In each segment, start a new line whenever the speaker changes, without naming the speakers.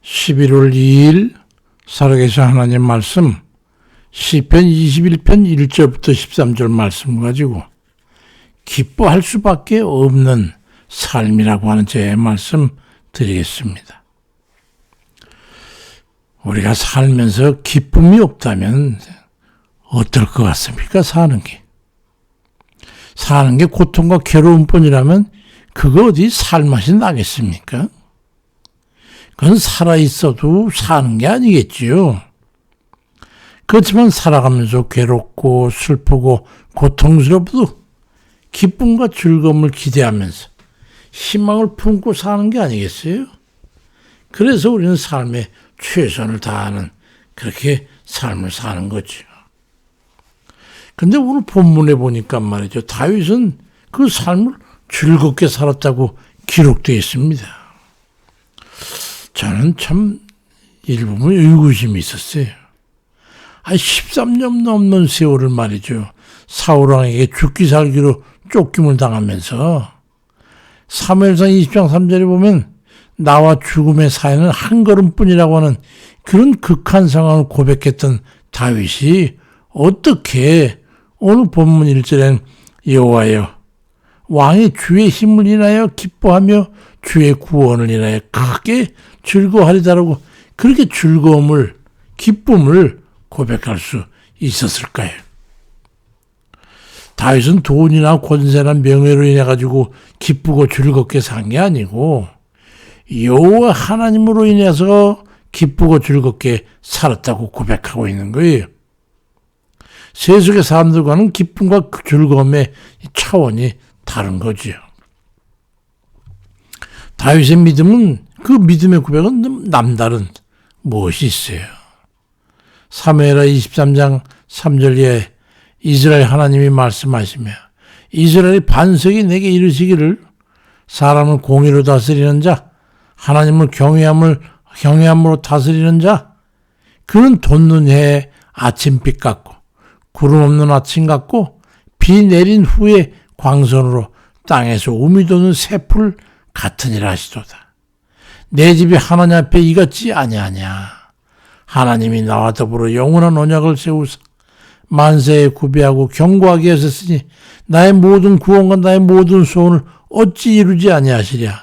11월 2일 살아계신 하나님 말씀 시편 21편 1절부터 13절 말씀 가지고 기뻐할 수밖에 없는 삶이라고 하는 제 말씀 드리겠습니다. 우리가 살면서 기쁨이 없다면 어떨 것 같습니까? 사는 게 고통과 괴로움뿐이라면 그거 어디 살맛이 나겠습니까? 그건 살아있어도 사는 게 아니겠지요. 그렇지만 살아가면서 괴롭고 슬프고 고통스럽도 기쁨과 즐거움을 기대하면서 희망을 품고 사는 게 아니겠어요? 그래서 우리는 삶에 최선을 다하는 그렇게 삶을 사는 거죠. 근데 오늘 본문에 보니까 말이죠. 다윗은 그 삶을 즐겁게 살았다고 기록되어 있습니다. 저는 참 일부분 의구심이 있었어요. 13년 넘는 세월을 말이죠. 사울왕에게 죽기 살기로 쫓김을 당하면서 사무엘상 20장 3절에 보면 나와 죽음의 사이는 한 걸음뿐이라고 하는 그런 극한 상황을 고백했던 다윗이 어떻게 오늘 본문 1절엔 여호와여 왕이 주의 힘을 인하여 기뻐하며 주의 구원을 인하여 크게 즐거워하리다라고 그렇게 즐거움을 기쁨을 고백할 수 있었을까요? 다윗은 돈이나 권세나 명예로 인해 가지고 기쁘고 즐겁게 산 게 아니고 여호와 하나님으로 인해서 기쁘고 즐겁게 살았다고 고백하고 있는 거예요. 세속의 사람들과는 기쁨과 즐거움의 차원이 다른 거지요. 다윗의 믿음은 그 믿음의 고백은 남다른 무엇이 있어요. 사무엘하 23장 3절에 이스라엘 하나님이 말씀하시며 이스라엘 반석이 내게 이르시기를 사람을 공의로 다스리는 자 하나님을 경외함으로 다스리는 자 그는 돋는 해의 아침빛 같고 구름 없는 아침 같고 비 내린 후에 광선으로 땅에서 우미 도는 새풀 같으니라 하시도다. 내 집이 하나님 앞에 이같지 아니하냐. 하나님이 나와 더불어 영원한 언약을 세우사 만세에 구비하고 견고하게 하셨으니 나의 모든 구원과 나의 모든 소원을 어찌 이루지 아니하시랴.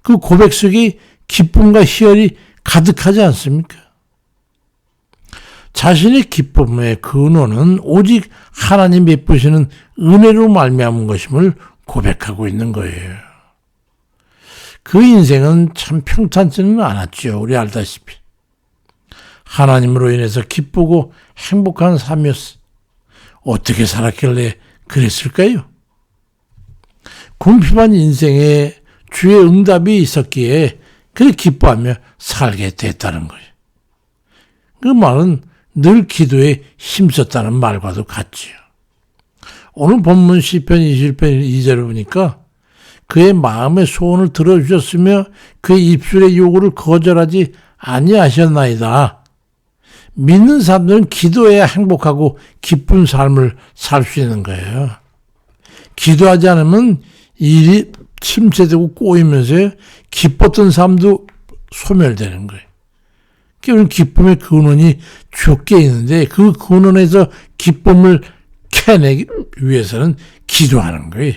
그 고백 속에 기쁨과 희열이 가득하지 않습니까? 자신의 기쁨의 근원은 오직 하나님 베푸시는 은혜로 말미암은 것임을 고백하고 있는 거예요. 그 인생은 참 평탄치는 않았죠. 우리 알다시피. 하나님으로 인해서 기쁘고 행복한 삶이었어. 어떻게 살았길래 그랬을까요? 궁핍한 인생에 주의 응답이 있었기에 그렇게 기뻐하며 살게 됐다는 거예요. 그 말은 늘 기도에 힘썼다는 말과도 같지요. 오늘 본문 시편 21편 2절을 보니까 그의 마음의 소원을 들어주셨으며 그의 입술의 요구를 거절하지 아니하셨나이다. 믿는 사람들은 기도해야 행복하고 기쁜 삶을 살 수 있는 거예요. 기도하지 않으면 일이 침체되고 꼬이면서 기뻤던 삶도 소멸되는 거예요. 그러니까 기쁨의 근원이 주께 있는데 그 근원에서 기쁨을 캐내기 위해서는 기도하는 거예요.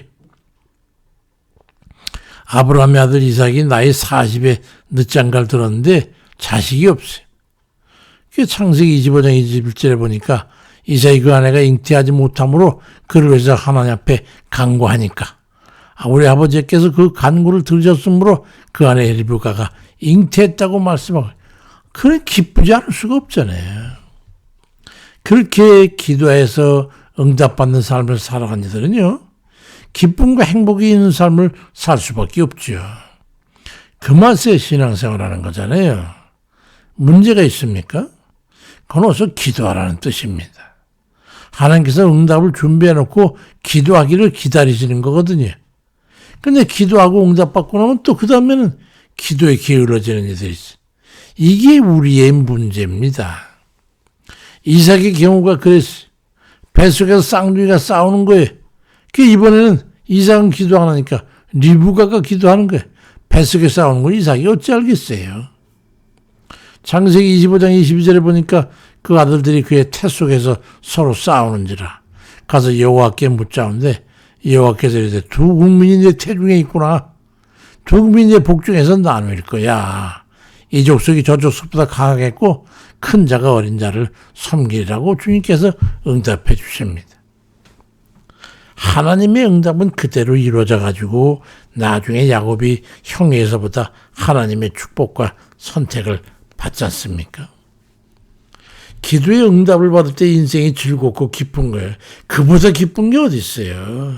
아브라함의 아들 이삭이 나이 40에 늦장가를 들었는데 자식이 없어요. 창세기 25장 21절에 보니까 이삭이 그 아내가 잉태하지 못함으로 그를 위해서 하나님 앞에 간구하니까 우리 아버지께서 그 간구를 들으셨으므로 그 아내 리브가가 잉태했다고 말씀하고 그래 기쁘지 않을 수가 없잖아요. 그렇게 기도해서 응답받는 삶을 살아간 이들은요. 기쁨과 행복이 있는 삶을 살 수밖에 없죠. 그 맛에 신앙생활하는 거잖아요. 문제가 있습니까? 그건 어서 기도하라는 뜻입니다. 하나님께서 응답을 준비해놓고 기도하기를 기다리시는 거거든요. 근데 기도하고 응답받고 나면 또 그 다음에는 기도에 게을러지는 이들이 있어요. 이게 우리의 문제입니다. 이삭의 경우가 그랬어요. 뱃속에서 쌍둥이가 싸우는 거예요. 이번에는 이삭은 기도 안 하니까 리브가가 기도하는 거예요. 뱃속에 싸우는 걸 이삭이 어찌 알겠어요. 창세기 25장 22절에 보니까 그 아들들이 그의 태 속에서 서로 싸우는지라. 가서 여호와께 묻자온데 여호와께서 이르되 두 국민이 내 태중에 있구나. 두 국민이 내 복중에서 나누일 거야. 이 족속이 저 족속보다 강하겠고 큰 자가 어린 자를 섬기리라고 주님께서 응답해 주십니다. 하나님의 응답은 그대로 이루어져 가지고 나중에 야곱이 형에서보다 하나님의 축복과 선택을 받지 않습니까? 기도의 응답을 받을 때 인생이 즐겁고 기쁜 거예요. 그보다 기쁜 게 어디 있어요.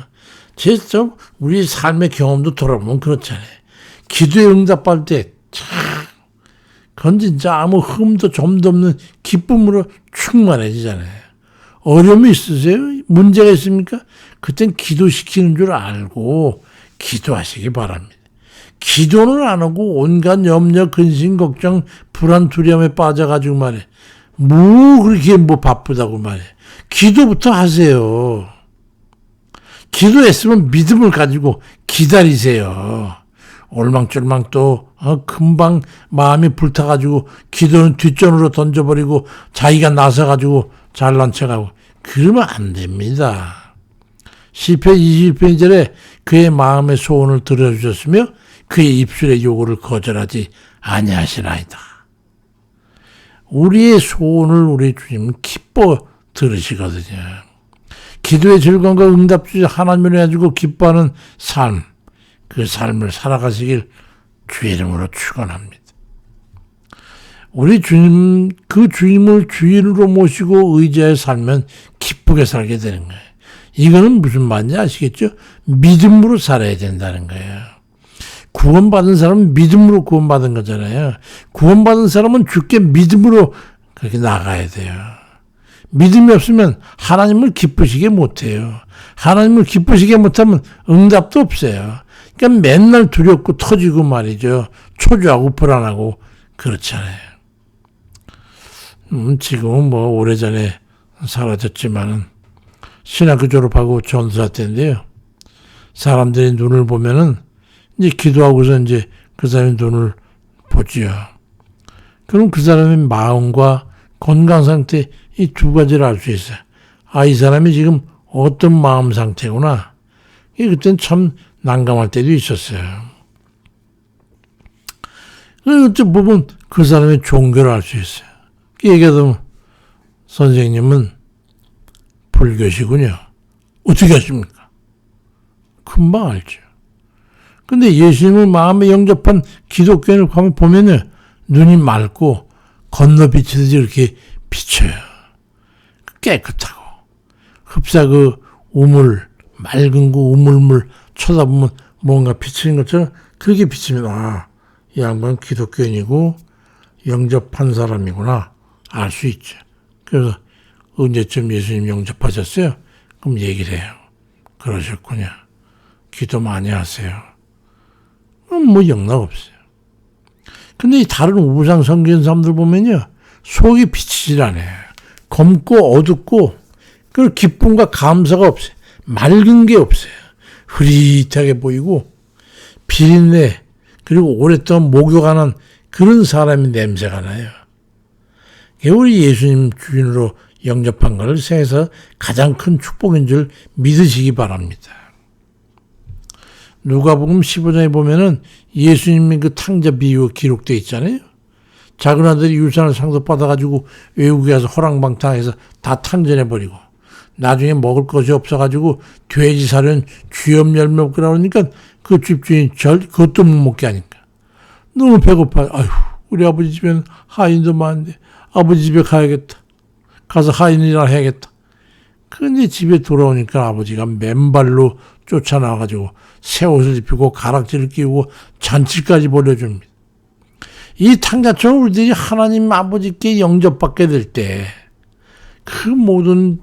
우리 삶의 경험도 돌아보면 그렇잖아요. 기도의 응답 받을 때 그건 진짜 아무 흠도 점도 없는 기쁨으로 충만해지잖아요. 어려움이 있으세요? 문제가 있습니까? 그땐 기도시키는 줄 알고 기도하시기 바랍니다. 기도는 안 하고 온갖 염려, 근심, 걱정, 불안, 두려움에 빠져가지고 말해. 그렇게 바쁘다고 말해. 기도부터 하세요. 기도했으면 믿음을 가지고 기다리세요. 올망졸망 또 금방 마음이 불타가지고 기도는 뒷전으로 던져버리고 자기가 나서가지고 잘난 척하고 그러면 안 됩니다. 시편 21편 2절에 그의 마음의 소원을 들어주셨으며 그의 입술의 요구를 거절하지 아니하시나이다. 우리의 소원을 우리 주님은 기뻐 들으시거든요. 기도의 즐거움과 응답주시 하나님을 해가지고 기뻐하는 삶, 그 삶을 살아가시길 주의 이름으로 축원합니다. 우리 주님, 그 주님을 주인으로 모시고 의지하여 살면 기쁘게 살게 되는 거예요. 이거는 무슨 말인지 아시겠죠? 믿음으로 살아야 된다는 거예요. 구원받은 사람은 믿음으로 구원받은 거잖아요. 구원받은 사람은 주께 믿음으로 그렇게 나가야 돼요. 믿음이 없으면 하나님을 기쁘시게 못해요. 하나님을 기쁘시게 못하면 응답도 없어요. 그러니까 맨날 두렵고 터지고 말이죠. 초조하고 불안하고 그렇잖아요. 지금은 오래전에 사라졌지만은 신학교 졸업하고 전도사 때인데요. 사람들이 눈을 보면은 이제 기도하고서 이제 그 사람의 눈을 보지요. 그럼 그 사람의 마음과 건강 상태 이 두 가지를 알 수 있어요. 이 사람이 지금 어떤 마음 상태구나. 그때는 참 난감할 때도 있었어요. 그때 보면 그 사람의 종교를 알 수 있어요. 얘기하면 선생님은 불교시군요. 어떻게 하십니까? 금방 알죠. 근데 예수님을 마음에 영접한 기독교인을 보면은 눈이 맑고 건너 비치듯이 이렇게 비쳐요. 깨끗하고 흡사 그 우물 맑은 그 우물물 쳐다보면 뭔가 비치는 것처럼 그렇게 비치면 이 양반은 기독교인이고 영접한 사람이구나 알 수 있죠. 그래서 언제쯤 예수님 영접하셨어요? 그럼 얘기를 해요. 그러셨군요. 기도 많이 하세요. 영락 없어요. 근데 이 다른 우상 섬기는 사람들 보면요. 속이 비치질 않아요. 검고 어둡고 그 기쁨과 감사가 없어요. 맑은 게 없어요. 흐릿하게 보이고 비린내 그리고 오랫동안 목욕하는 그런 사람의 냄새가 나요. 우리 예수님 주인으로 영접한 것을 세상에서 가장 큰 축복인 줄 믿으시기 바랍니다. 누가복음 15장에 보면은 예수님의 그 탕자 비유 기록되어 있잖아요. 작은 아들이 유산을 상속받아가지고 외국에 가서 호랑방탕해서 다 탕전해버리고 나중에 먹을 것이 없어가지고 돼지 사료는 쥐염 열매 먹으라 그러니까 그 집주인이 그것도 못 먹게 하니까 너무 배고파. 우리 아버지 집에는 하인도 많은데 아버지 집에 가야겠다. 가서 하인이라 해야겠다. 그런데 집에 돌아오니까 아버지가 맨발로 쫓아나와가지고 새 옷을 입히고 가락지를 끼우고 잔치까지 벌여줍니다. 이 탕자처럼 우리들이 하나님 아버지께 영접받게 될 때 그 모든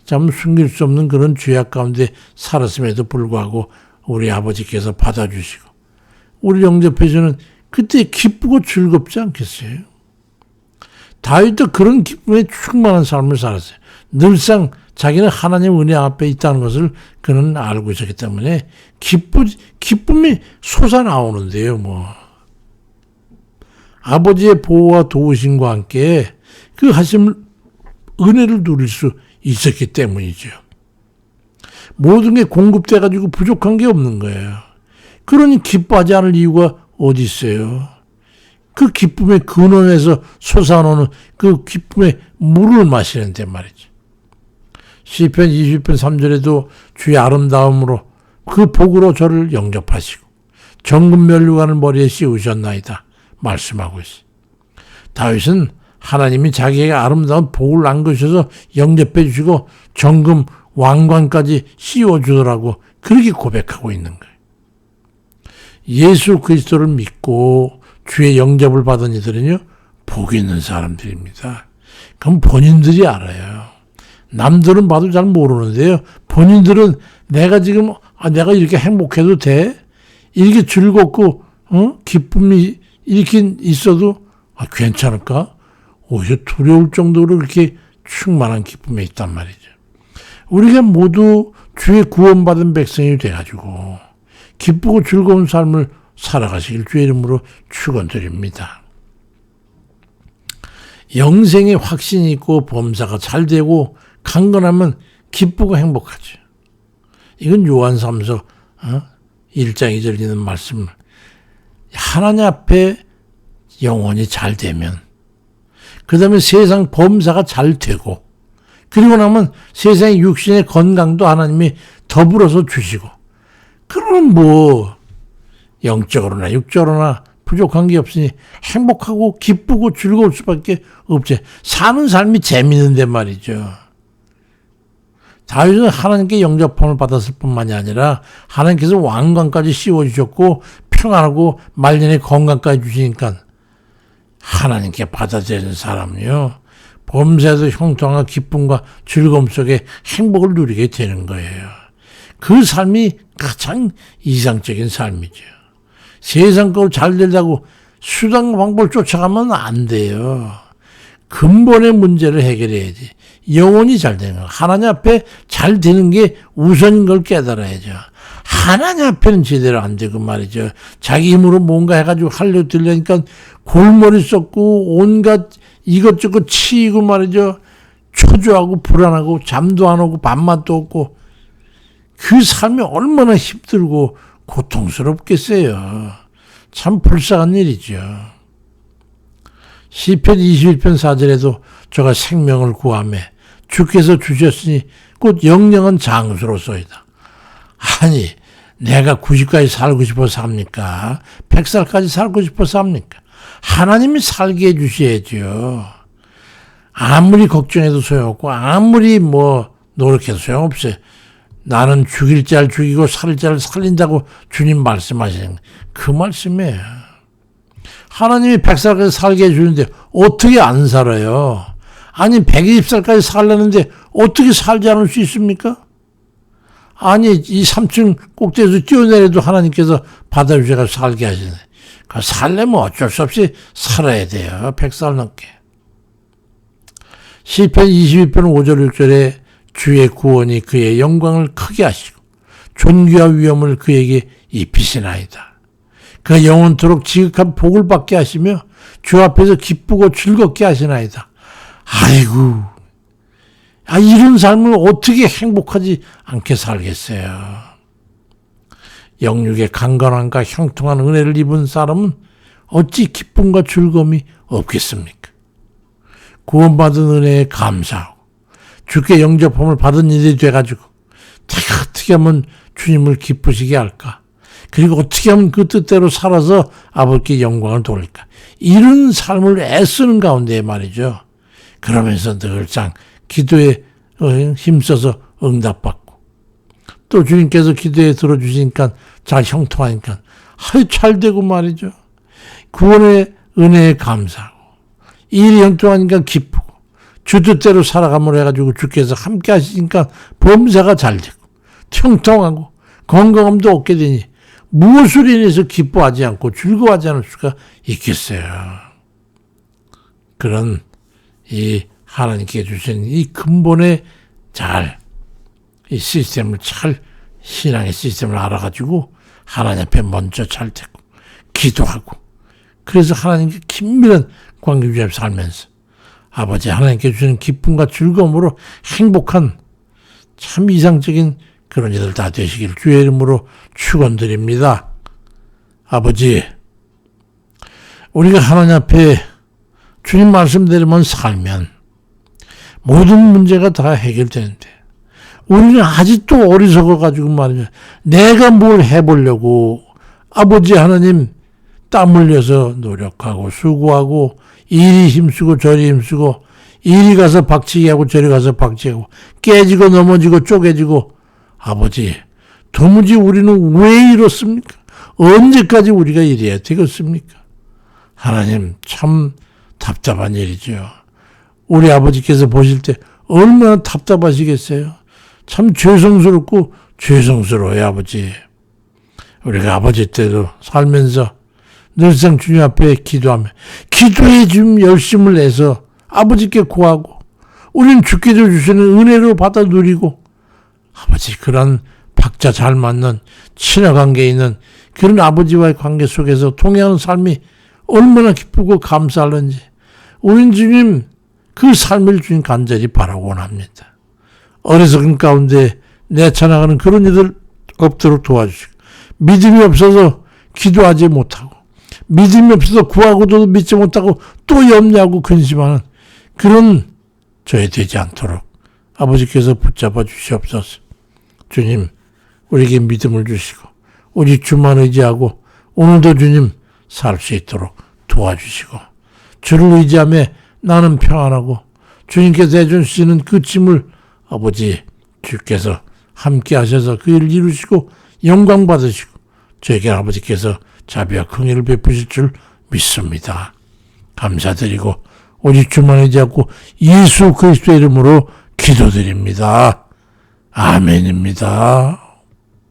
참 숨길 수 없는 그런 죄악 가운데 살았음에도 불구하고 우리 아버지께서 받아주시고 우리 영접해주는 그때 기쁘고 즐겁지 않겠어요? 다윗도 그런 기쁨에 충만한 삶을 살았어요. 늘상 자기는 하나님 은혜 앞에 있다는 것을 그는 알고 있었기 때문에 기쁨이 솟아나오는데요. 아버지의 보호와 도우심과 함께 그 하심 은혜를 누릴 수 있었기 때문이죠. 모든 게 공급돼가지고 부족한 게 없는 거예요. 그러니 기뻐하지 않을 이유가 어디 있어요? 그 기쁨의 근원에서 솟아오는 그 기쁨의 물을 마시는데 말이죠. 시편 20편 3절에도 주의 아름다움으로 그 복으로 저를 영접하시고 정금 면류관을 머리에 씌우셨나이다 말씀하고 있어요. 다윗은 하나님이 자기에게 아름다운 복을 안겨주셔서 영접해 주시고 정금 왕관까지 씌워주더라고 그렇게 고백하고 있는 거예요. 예수 그리스도를 믿고 주의 영접을 받은 이들은요 복이 있는 사람들입니다. 그럼 본인들이 알아요. 남들은 봐도 잘 모르는데요. 본인들은 내가 지금 내가 이렇게 행복해도 돼? 이렇게 즐겁고 기쁨이 이렇게 있어도 괜찮을까? 오히려 두려울 정도로 그렇게 충만한 기쁨에 있단 말이죠. 우리가 모두 주의 구원받은 백성이 돼가지고 기쁘고 즐거운 삶을 살아가시길 주의 이름으로 축원드립니다. 영생에 확신이 있고 범사가 잘 되고 강건하면 기쁘고 행복하죠. 이건 요한삼서 1장 2절 있는 말씀. 하나님 앞에 영혼이 잘 되면 그 다음에 세상 범사가 잘 되고 그리고 나면 세상의 육신의 건강도 하나님이 더불어서 주시고 그러면 뭐 영적으로나 육적으로나 부족한 게 없으니 행복하고 기쁘고 즐거울 수밖에 없지. 사는 삶이 재미있는데 말이죠. 다윗은 하나님께 영접함을 받았을 뿐만이 아니라 하나님께서 왕관까지 씌워주셨고 평안하고 말년의 건강까지 주시니까 하나님께 받아들이는 사람은요 범사에도 형통한 기쁨과 즐거움 속에 행복을 누리게 되는 거예요. 그 삶이 가장 이상적인 삶이죠. 세상 걸 잘 되려고 수단과 방법을 쫓아가면 안 돼요. 근본의 문제를 해결해야지. 영혼이 잘 되는 거. 하나님 앞에 잘 되는 게 우선인 걸 깨달아야죠. 하나님 앞에는 제대로 안 되고 말이죠. 자기 힘으로 뭔가 해가지고 하려고 들려니까 골머리 썩고 온갖 이것저것 치이고 말이죠. 초조하고 불안하고 잠도 안 오고 밥맛도 없고 그 삶이 얼마나 힘들고 고통스럽겠어요. 참 불쌍한 일이죠. 시편 21편 4절에도 저가 생명을 구하며 주께서 주셨으니 곧 영영한 장수로소이다. 아니 내가 90까지 살고 싶어서 삽니까? 100살까지 살고 싶어서 삽니까? 하나님이 살게 해주셔야죠. 아무리 걱정해도 소용없고 아무리 뭐 노력해도 소용없어요. 나는 죽일 자를 죽이고 살릴 자를 살린다고 주님 말씀하시는 그 말씀이에요. 하나님이 100살까지 살게 해주는데 어떻게 안 살아요? 아니 120살까지 살려는데 어떻게 살지 않을 수 있습니까? 아니 이 3층 꼭대기에서 뛰어내려도 하나님께서 받아주셔서 살게 하시네. 살려면 어쩔 수 없이 살아야 돼요. 100살 넘게. 시편 22편 5절 6절에 주의 구원이 그의 영광을 크게 하시고 존귀와 위엄을 그에게 입히시나이다. 그 영원토록 지극한 복을 받게 하시며 주 앞에서 기쁘고 즐겁게 하시나이다. 아이고, 이런 삶을 어떻게 행복하지 않게 살겠어요. 영육의 강건함과 형통한 은혜를 입은 사람은 어찌 기쁨과 즐거움이 없겠습니까? 구원받은 은혜에 감사하고 주께 영접함을 받은 일이 돼가지고 내가 어떻게 하면 주님을 기쁘시게 할까? 그리고 어떻게 하면 그 뜻대로 살아서 아버지께 영광을 돌릴까? 이런 삶을 애쓰는 가운데 말이죠. 그러면서 늘상 기도에 힘써서 응답받고 또 주님께서 기도에 들어주시니까 잘 형통하니까 잘 되고 말이죠. 구원의 은혜에 감사하고 일이 형통하니까 기쁘고 주 뜻대로 살아감으로 해가지고 주께서 함께 하시니까 범사가 잘 되고 형통하고 건강함도 얻게 되니 무엇을 인해서 기뻐하지 않고 즐거워하지 않을 수가 있겠어요. 그런 이 하나님께 주신 이 근본의 이 시스템을 신앙의 시스템을 알아가지고 하나님 앞에 먼저 잘 되고 기도하고 그래서 하나님께 긴밀한 관계 유지하며 살면서 아버지 하나님께 주시는 기쁨과 즐거움으로 행복한 참 이상적인 그런 일들 다 되시기를 주의 이름으로 축원드립니다. 아버지, 우리가 하나님 앞에 주님 말씀대로만 살면 모든 문제가 다 해결되는데 우리는 아직도 어리석어가지고 말이죠. 내가 뭘 해보려고 아버지 하나님 땀 흘려서 노력하고 수고하고 이리 힘쓰고 저리 힘쓰고 이리 가서 박치기 하고 저리 가서 박치기 하고 깨지고 넘어지고 쪼개지고 아버지 도무지 우리는 왜 이렇습니까? 언제까지 우리가 이래야 되겠습니까? 하나님 참 답답한 일이죠. 우리 아버지께서 보실 때 얼마나 답답하시겠어요. 참 죄송스럽고 죄송스러워요. 아버지. 우리가 아버지 때도 살면서 늘상 주님 앞에 기도하며 기도에 좀 열심을 내서 아버지께 구하고 우리는 주께서 주시는 은혜로 받아 누리고 아버지 그런 박자 잘 맞는 친화관계에 있는 그런 아버지와의 관계 속에서 통해하는 삶이 얼마나 기쁘고 감사할는지 우린 주님 그 삶을 주님 간절히 바라고 원합니다. 어리석은 가운데 내쳐나가는 그런 일들 없도록 도와주시고 믿음이 없어서 기도하지 못하고 믿음이 없어서 구하고도 믿지 못하고 또 염려하고 근심하는 그런 저희 되지 않도록 아버지께서 붙잡아 주시옵소서. 주님 우리에게 믿음을 주시고 우리 주만 의지하고 오늘도 주님 살 수 있도록 도와주시고 주를 의지하며 나는 평안하고 주님께서 해주시는 그 짐을 아버지 주께서 함께 하셔서 그 일을 이루시고 영광 받으시고 저에게 아버지께서 자비와 긍휼을 베푸실 줄 믿습니다. 감사드리고 오직 주만 의지하고 예수 그리스도의 이름으로 기도드립니다. 아멘입니다.